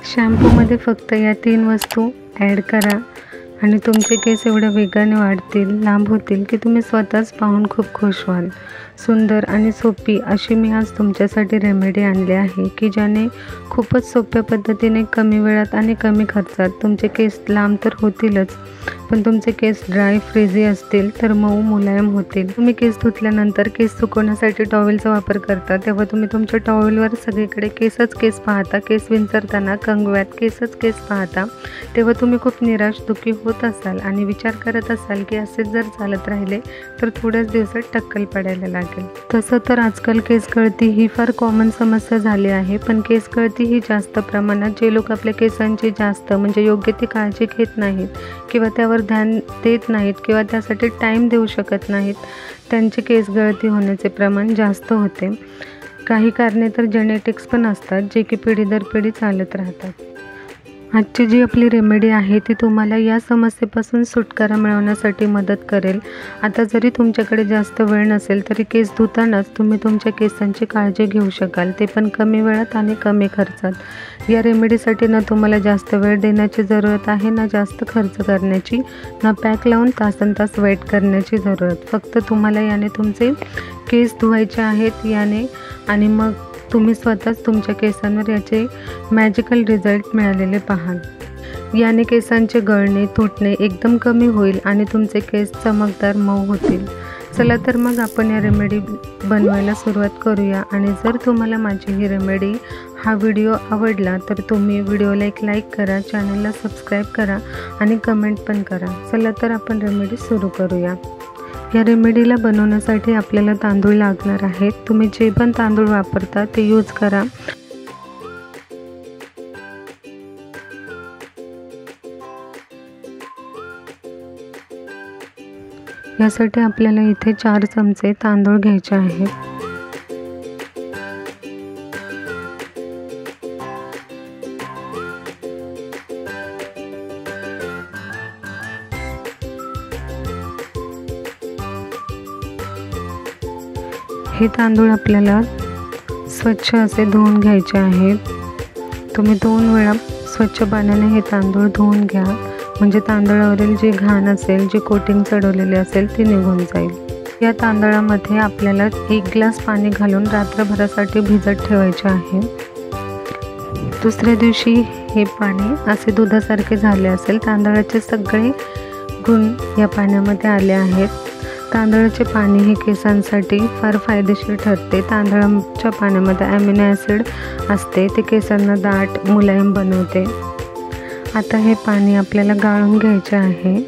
शॅम्पूमध्ये फक्त या 3 वस्तू ॲड करा आणि तुमचे केस एवढ्या वेगाने वाढतील, लांब होतील की तुम्ही स्वतःच पाहून खूप खुश व्हाल। सुंदर आणि सोपी अशी मी आज तुमच्यासाठी रेमेडी आणली आहे की ज्याने खूपच सोप्या पद्धतीने कमी वेळात आणि कमी खर्चात तुमचे केस लांब तर होतीलच, पण तुमचे केस ड्राय फ्रिझी असतील तर मऊ मुलायम होतील। तुम्ही केस धुतल्यानंतर केस सुकवण्यासाठी टॉवेलचा वापर करता तेव्हा तुम्ही तुमच्या टॉवेलवर सगळीकडे केसच केस पाहता, केस विंचरताना कंगव्यात केसच केस पाहता, तेव्हा तुम्ही खूप निराश दुःखी होत असाल आणि विचार करत असाल की असेच जर चालत राहिले तर थोड्याच दिवसात टक्कल पडायला लागेल। तसं तर आजकाल केस गळती ही फार कॉमन समस्या झाली आहे, पण केस गळती ही जास्त प्रमाणात जे लोक आपल्या केसांची जास्त म्हणजे योग्य ती काळजी घेत नाहीत किंवा त्यावर ध्यान देत नाहीत किंवा त्यासाठी टाईम देऊ शकत नाहीत, त्यांचे केस गळती होण्याचे प्रमाण जास्त होते। काही कारणे तर जेनेटिक्स पण असतात जे की पिढी दर पिढी चालत राहतात। आजची जी आपली रेमेडी आहे ती तुम्हाला या समस्येपासून सुटकारा मिळवण्यासाठी मदत करेल। आता जरी तुमच्याकडे जास्त वेळ नसेल तरी केस धुतानाच तुम्ही तुमच्या केसांची काळजी घेऊ शकाल, ते पण कमी वेळात आणि कमी खर्चात। या रेमेडीसाठी ना तुम्हाला जास्त वेळ देण्याची जरूरत आहे, ना जास्त खर्च करण्याची, ना पॅक लावून तासनतास वेट करण्याची जरूरत। फक्त तुम्हाला याने तुमचे केस धुवायचे आहेत याने, आणि मग तुम्ही स्वतःच तुमच्या केसांवर याचे मॅजिकल रिझल्ट मिळालेले पाहाल। याने केसांचे गळणे तुटणे एकदम कमी होईल आणि तुमचे केस चमकदार मऊ होतील। चला तर मग आपण या रेमेडी बनवायला सुरुवात करूया। आणि जर तुम्हाला माझी ही रेमेडी हा व्हिडिओ आवडला तर तुम्ही व्हिडिओला एक लाईक करा, चॅनलला सबस्क्राईब करा आणि कमेंट पण करा। चला तर आपण रेमेडी सुरू करूया। या रेमेडीला बनवण्यासाठी आपल्याला तांदूळ लागणार आहेत। तुम्ही जे पण तांदूळ वापरता ते यूज करा। यासाठी आपल्याला इथे 4 चमचे तांदूळ घ्यायचे आहेत। हे तांदूळ आपल्याला स्वच्छ असे धुवून घ्यायचे आहेत। तुम्ही 2 वेळा स्वच्छ पाण्याने हे तांदूळ धुवून घ्या, म्हणजे तांदळावरील जी घाण असेल, जी कोटिंग चढवलेली असेल ती निघून जाईल। या तांदळामध्ये आपल्याला 1 ग्लास पाणी घालून रात्रभरासाठी भिजत ठेवायचे आहे। दुसऱ्या दिवशी हे पाणी असे दुधासारखे झाले असेल, तांदळाचे सगळे गुण या पाण्यामध्ये आले आहेत। तांदळाचे पाणी हे केसांसाठी फार फायदेशीर ठरते। तांदळाच्या पाण्यामध्ये ॲमिनो ॲसिड असते, ते केसांना दाट मुलायम बनवते। आता हे पाणी आपल्याला गाळून घ्यायचे आहे।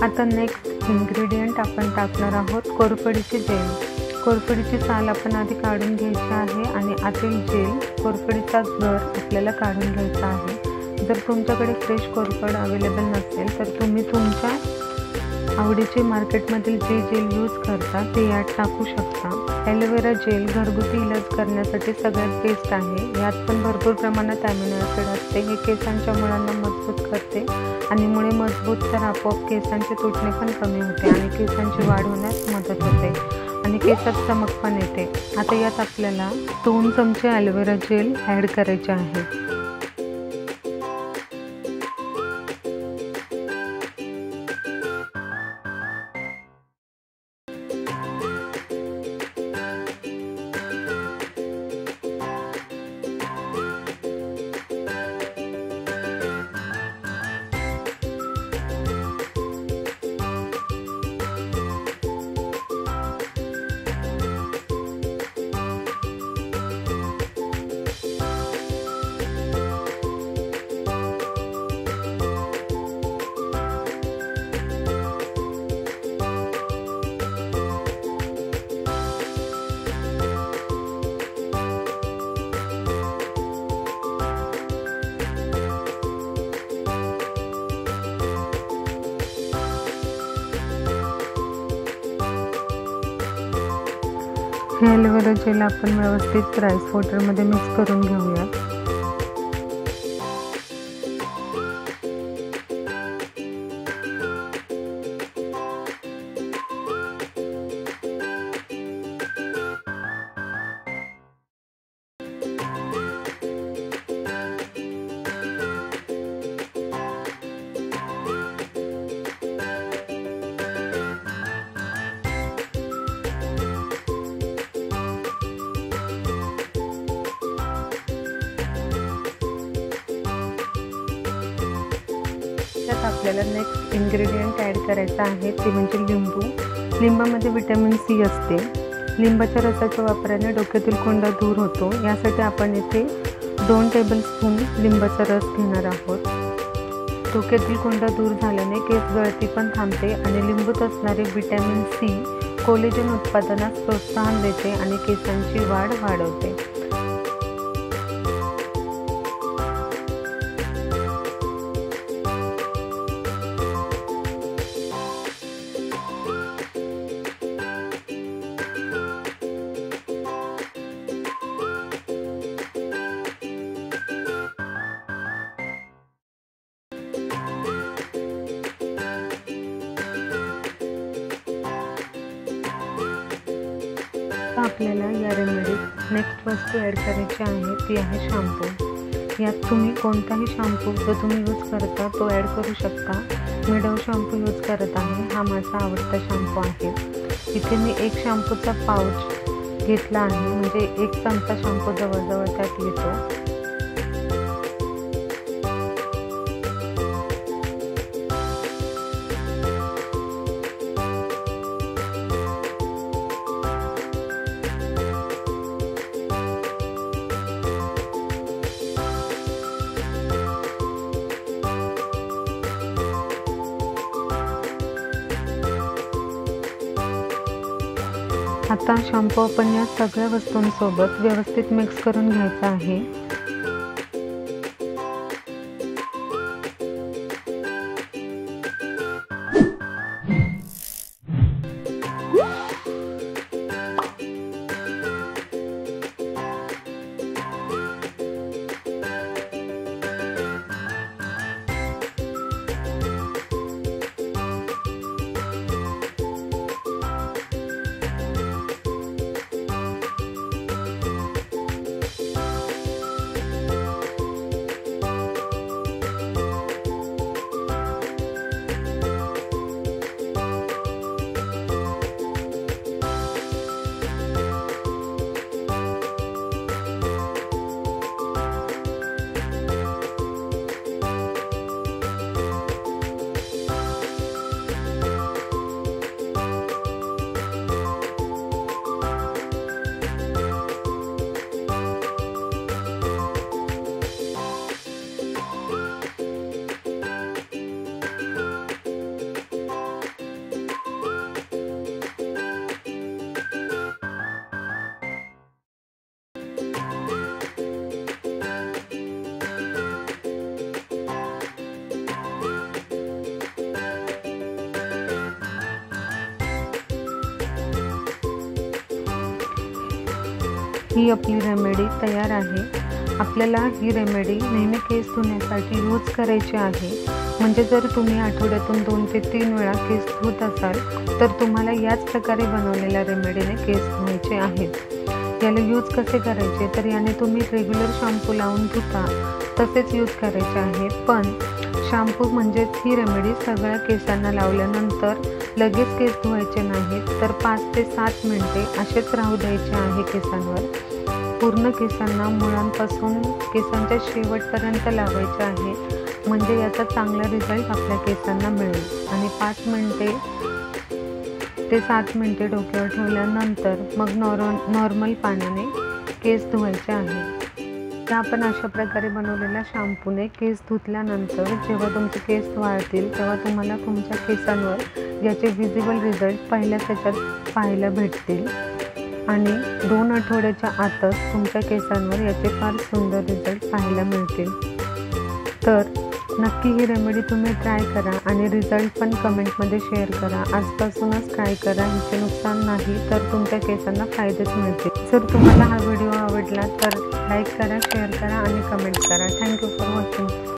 आता नेक्स्ट इन्ग्रेडियंट आपण टाकणार आहोत कोरफडीची जेल। कोरफडीची साल आपण आधी काढून घ्यायची आहे आणि आतील जेल कोरफडीचा गर आपल्याला काढून घ्यायचा आहे। जर तुमच्याकडे फ्रेश कोरफड अवेलेबल नसेल तर तुम्ही तुमच्या आवडीचे मार्केटमधील जे जेल यूज करता ते यात टाकू शकता। ॲलोवेरा जेल घरगुती इलाज करण्यासाठी सगळ्यात बेस्ट आहे। यात पण भरपूर प्रमाणात ॲमिनो ॲसिड असते। हे केसांच्या मुळांना मजबूत करते आणि मुळे मजबूत तर आपोआप केसांचे तुटणे पण कमी होते आणि केसांची वाढ होण्यास मदत होते आणि केसात चमक पण येते। आता यात आपल्याला 2 चमचे ॲलोवेरा जेल ॲड करायचे आहे। हे ॲलोवेरा जेल आपण व्यवस्थित राईस वॉटरमध्ये मिक्स करून घेऊयात। त्यात आपल्याला नेक्स्ट इन्ग्रेडियंट ॲड करायचा आहे ते म्हणजे लिंबू। लिंबामध्ये व्हिटॅमिन सी असते। लिंबाच्या रसाच्या वापराने डोक्यातील कोंडा दूर होतो। यासाठी आपण इथे 2 टेबलस्पून लिंबाचा रस घेणार आहोत। डोक्यातील कोंडा दूर झाल्याने केस गळती पण थांबते आणि लिंबूत असणारे व्हिटॅमिन सी कोलेजन उत्पादनास प्रोत्साहन देते आणि केसांची वाढ वाढवते। आपल्याला या रेमेडीत नेक्स्ट वस्तू ॲड करायची आहे ती आहे शॅम्पू। यात तुम्ही कोणताही शॅम्पू जो तुम्ही यूज करता तो ॲड करू शकता। मी डव शॅम्पू यूज करत आहे। हा माझा आवडता शॅम्पू आहे। इथे मी 1 शॅम्पूचा पाऊच घेतला आहे, म्हणजे 1 चमचा शॅम्पू जवळजवळ त्यात येतो। आता शॅम्पू आपण या सगळ्या वस्तूंसोबत व्यवस्थित मिक्स करून घ्यायचा आहे। ही आपली रेमेडी तयार आहे। आपल्याला ही रेमेडी नेहमी केस धुण्यासाठी यूज करायची आहे। म्हणजे जर तुम्ही आठवड्यातून 2 ते 3 वेळा केस धुत असाल तर तुम्हाला याच प्रकारे बनवलेल्या रेमेडीने केस धुवायचे आहेत। याला यूज कसे करायचे तर याने तुम्ही रेग्युलर शॅम्पू लावून धुता तसेच यूज करायचे आहे। पण शॅम्पू म्हणजेच ही रेमेडी सगळ्या केसांना लावल्यानंतर लगेच केस धुवायचे नाहीत तर 5 ते 7 मिनिटे असेच राहू द्यायचे आहे केसांवर। पूर्ण केसांना मुळांपासून केसांच्या शेवटपर्यंत लावायचे आहे, म्हणजे याचा चांगला रिझल्ट आपल्या केसांना मिळेल। आणि 5 मिनिटे ते 7 मिनिटे डोक्यावर ठेवल्यानंतर मग नॉर्मल पाण्याने केस धुवायचे आहे। तर आपण अशा प्रकारे बनवलेल्या शॅम्पूने केस धुतल्यानंतर जेव्हा तुमचे केस वाळतील तेव्हा तुम्हाला तुमच्या केसांवर याचे विजिबल रिझल्ट पहिल्याच ह्याच्यात पाहायला भेटतील आणि 2 आठवड्याच्या आतच तुमच्या केसांवर याचे फार सुंदर रिझल्ट पाहायला मिळतील। तर नक्की ही रेमेडी तुम्ही ट्राय करा आणि रिझल्ट पण कमेंटमध्ये शेअर करा. आजपासूनच ट्राय करा, ह्याचे नुकसान नाही तर तुमच्या केसांना फायदेच मिळतील. जर तुम्हाला हा व्हिडिओ आवडला तर लाईक करा, शेअर करा आणि कमेंट करा. Thank you for watching.